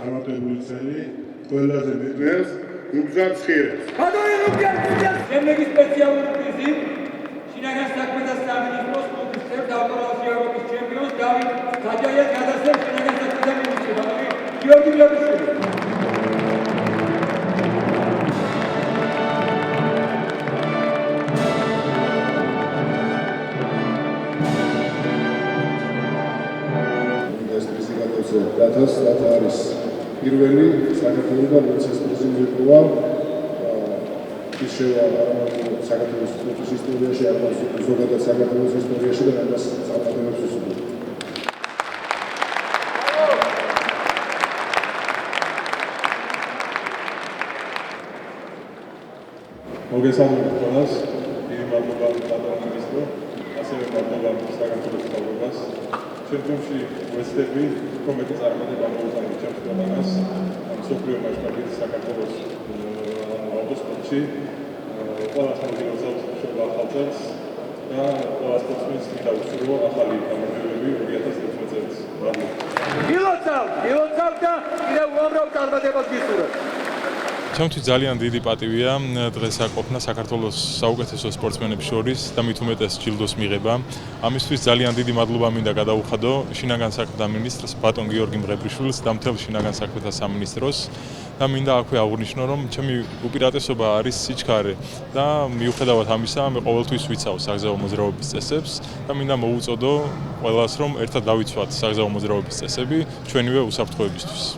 დამატებული წელი ყველაზე მეტს უგზავს ხირებს. შემდეგი სპეციალური პრიზი შინაგან საქმეთა სამინისტროს კონკურსებს ავტორალში ევროპის ჩემპიონს დავით გაჯაიას გადასცემს შინაგან საქმეთა მინისტრი ბატონი გიორგი მლევრიშვილი. რათა არის პირველი საქართველოსთან პროცესის პრიზი მოიპოვა ის შევა საქართველოს სპორტის ისტორიაში, ზოგადად საქართველოს ისტორიაში და ამას წარმატებებს უსურვებს. მოგესალმებით ყველას, დიდი მადლობა ბატონო მინისტრო, ასევე მადლობა საქართველოს თავრობას. ჩემპიონში ვესტები კომიტეტი წარმატება მოუწევს ჩემს ქვეყანას მსოფლიო მასშტაბით საქართველოს ავტოსპორტში ყველა სახელმწიფოს შოვა ახალწელს და ყველა სპორტსმენს დაუსრულო ახალი გამარჯვებები 2019 წელს. გილოცავ და კიდევ უამრავ წარმატებას გისურვებ. ჩემთვის ძალიან დიდი პატივია დღეს აკოფნა საქართველოს საუკეთესო სპორტსმენების შორის და მით უმეტეს ჯილდოს მიღება. ამისთვის ძალიან დიდი მადლობა მინდა გადავუხადო შინაგან საქმეთა მინისტრს ბატონ გიორგი მლევრიშვილს და მთელ შინაგან საქმეთა სამინისტროს და მინდა აქვე აღვნიშნო, რომ ჩემი უპირატესობა არის სიჩქარე და მიუხედავად ამისა, მე ყოველთვის ვიცავ საგზაო მოძრაობის წესებს და მინდა მოუწოდო ყველას, რომ ერთად დავიცვათ საგზაო მოძრაობის წესები ჩვენივე უსაფრთხოებისთვის.